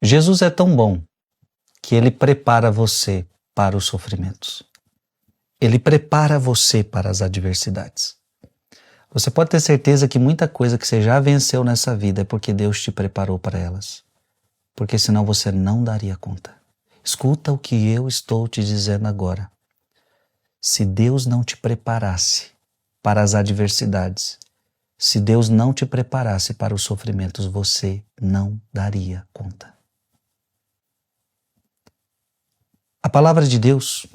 Jesus é tão bom que Ele prepara você para os sofrimentos. Ele prepara você para as adversidades. Você pode ter certeza que muita coisa que você já venceu nessa vida é porque Deus te preparou para elas. Porque senão você não daria conta. Escuta o que eu estou te dizendo agora. Se Deus não te preparasse para as adversidades, se Deus não te preparasse para os sofrimentos, você não daria conta. A palavra de Deus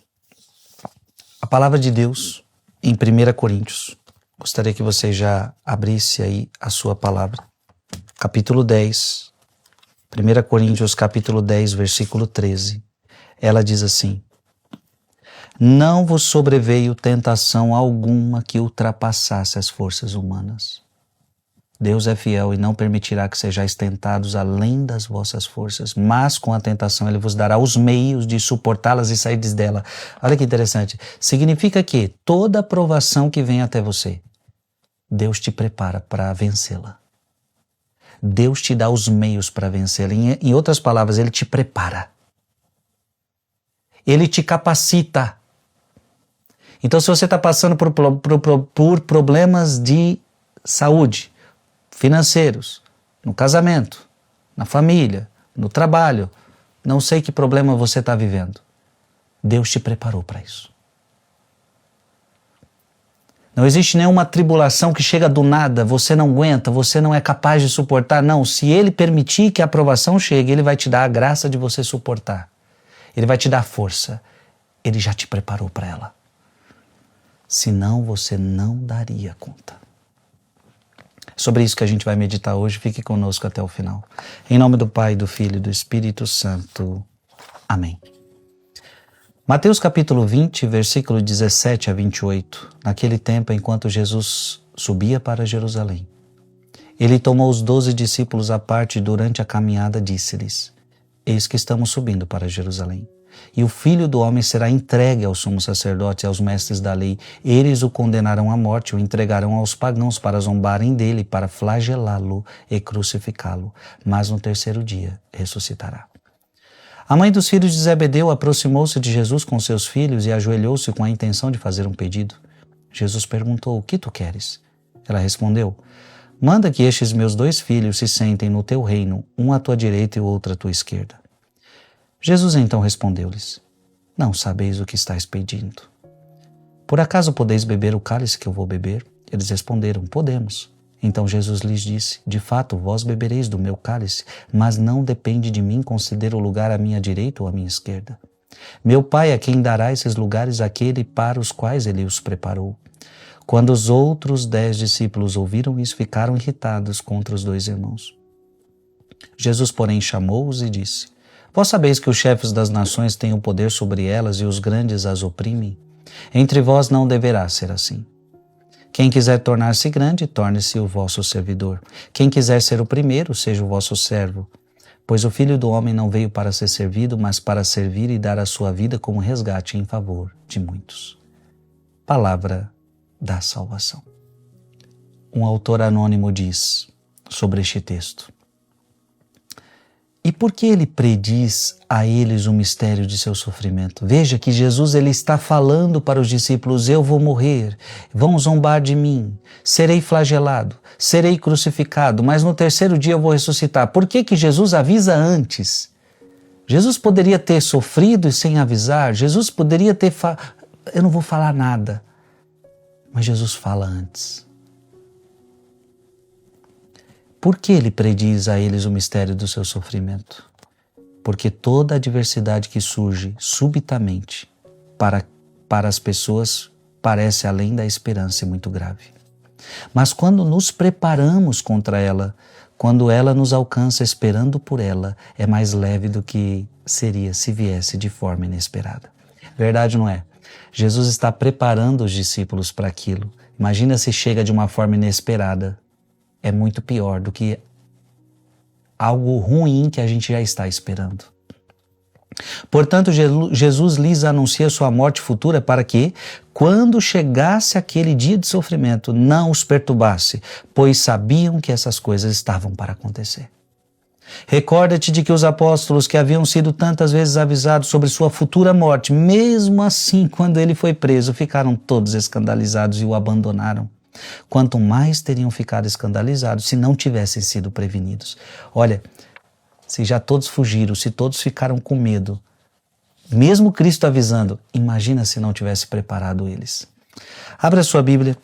em 1 Coríntios, gostaria que você já abrisse aí a sua palavra, capítulo 10, 1 Coríntios capítulo 10, versículo 13, ela diz assim: não vos sobreveio tentação alguma que ultrapassasse as forças humanas. Deus é fiel e não permitirá que sejais tentados além das vossas forças, mas com a tentação Ele vos dará os meios de suportá-las e sairdes dela. Olha que interessante. Significa que toda provação que vem até você, Deus te prepara para vencê-la. Deus te dá os meios para vencê-la. Em outras palavras, Ele te prepara. Ele te capacita. Então, se você está passando por problemas de saúde, financeiros, no casamento, na família, no trabalho, não sei que problema você está vivendo, Deus te preparou para isso. Não existe nenhuma tribulação que chega do nada, você não aguenta, você não é capaz de suportar. Não, se Ele permitir que a provação chegue, Ele vai te dar a graça de você suportar. Ele vai te dar força. Ele já te preparou para ela. Senão você não daria conta. Sobre isso que a gente vai meditar hoje, fique conosco até o final. Em nome do Pai, do Filho e do Espírito Santo. Amém. Mateus capítulo 20, versículo 17 a 28. Naquele tempo, enquanto Jesus subia para Jerusalém, Ele tomou os 12 discípulos à parte durante a caminhada, disse-lhes: eis que estamos subindo para Jerusalém. E o Filho do Homem será entregue aos sumos sacerdotes e aos mestres da lei. Eles o condenarão à morte, o entregarão aos pagãos para zombarem dele, para flagelá-lo e crucificá-lo. Mas no terceiro dia ressuscitará. A mãe dos filhos de Zebedeu aproximou-se de Jesus com seus filhos e ajoelhou-se com a intenção de fazer um pedido. Jesus perguntou: o que tu queres? Ela respondeu: manda que estes meus 2 filhos se sentem no teu reino, um à tua direita e o outro à tua esquerda. Jesus então respondeu-lhes: não sabeis o que estáis pedindo. Por acaso podeis beber o cálice que eu vou beber? Eles responderam: podemos. Então Jesus lhes disse: de fato, vós bebereis do meu cálice, mas não depende de mim conceder o lugar à minha direita ou à minha esquerda. Meu Pai é quem dará esses lugares àquele para os quais Ele os preparou. Quando os outros 10 discípulos ouviram isso, ficaram irritados contra os 2 irmãos. Jesus, porém, chamou-os e disse: vós sabeis que os chefes das nações têm o poder sobre elas e os grandes as oprimem? Entre vós não deverá ser assim. Quem quiser tornar-se grande, torne-se o vosso servidor. Quem quiser ser o primeiro, seja o vosso servo. Pois o Filho do Homem não veio para ser servido, mas para servir e dar a sua vida como resgate em favor de muitos. Palavra da salvação. Um autor anônimo diz sobre este texto: e por que ele prediz a eles o mistério de seu sofrimento? Veja que Jesus ele está falando para os discípulos: eu vou morrer, vão zombar de mim, serei flagelado, serei crucificado, mas no terceiro dia eu vou ressuscitar. Por que que Jesus avisa antes? Jesus poderia ter sofrido e sem avisar, Jesus poderia ter eu não vou falar nada, mas Jesus fala antes. Por que ele prediz a eles o mistério do seu sofrimento? Porque toda adversidade que surge subitamente para as pessoas parece além da esperança e muito grave. Mas quando nos preparamos contra ela, quando ela nos alcança esperando por ela, é mais leve do que seria se viesse de forma inesperada. Verdade, não é? Jesus está preparando os discípulos para aquilo. Imagina se chega de uma forma inesperada. É muito pior do que algo ruim que a gente já está esperando. Portanto, Jesus lhes anuncia sua morte futura para que, quando chegasse aquele dia de sofrimento, não os perturbasse, pois sabiam que essas coisas estavam para acontecer. Recorda-te de que os apóstolos que haviam sido tantas vezes avisados sobre sua futura morte, mesmo assim, quando ele foi preso, ficaram todos escandalizados e o abandonaram. Quanto mais teriam ficado escandalizados se não tivessem sido prevenidos. Olha, se já todos fugiram, se todos ficaram com medo, mesmo Cristo avisando, imagina se não tivesse preparado eles. Abra sua Bíblia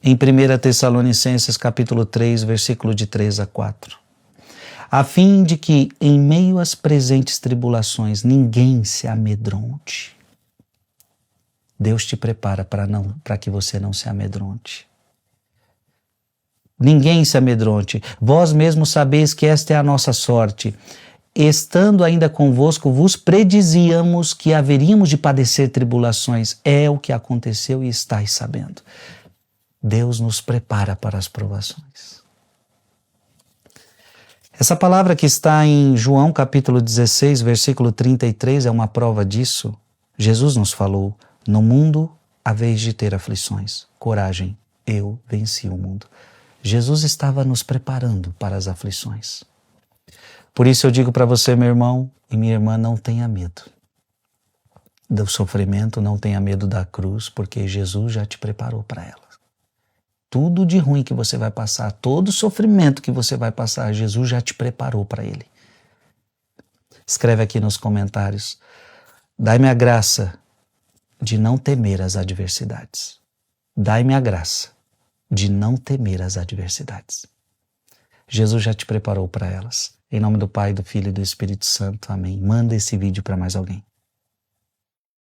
em 1 Tessalonicenses capítulo 3, versículo de 3 a 4. A fim de que, em meio às presentes tribulações, ninguém se amedronte. Deus te prepara para que você não se amedronte. Ninguém se amedronte. Vós mesmos sabeis que esta é a nossa sorte. Estando ainda convosco, vos predizíamos que haveríamos de padecer tribulações. É o que aconteceu e estáis sabendo. Deus nos prepara para as provações. Essa palavra que está em João capítulo 16, versículo 33, é uma prova disso. Jesus nos falou, no mundo haveis de ter aflições. Coragem, eu venci o mundo. Jesus estava nos preparando para as aflições. Por isso eu digo para você, meu irmão e minha irmã, não tenha medo do sofrimento, não tenha medo da cruz, porque Jesus já te preparou para ela. Tudo de ruim que você vai passar, todo sofrimento que você vai passar, Jesus já te preparou para ele. Escreve aqui nos comentários, dai-me a graça de não temer as adversidades. Dai-me a graça de não temer as adversidades. Jesus já te preparou para elas. Em nome do Pai, do Filho e do Espírito Santo. Amém. Manda esse vídeo para mais alguém.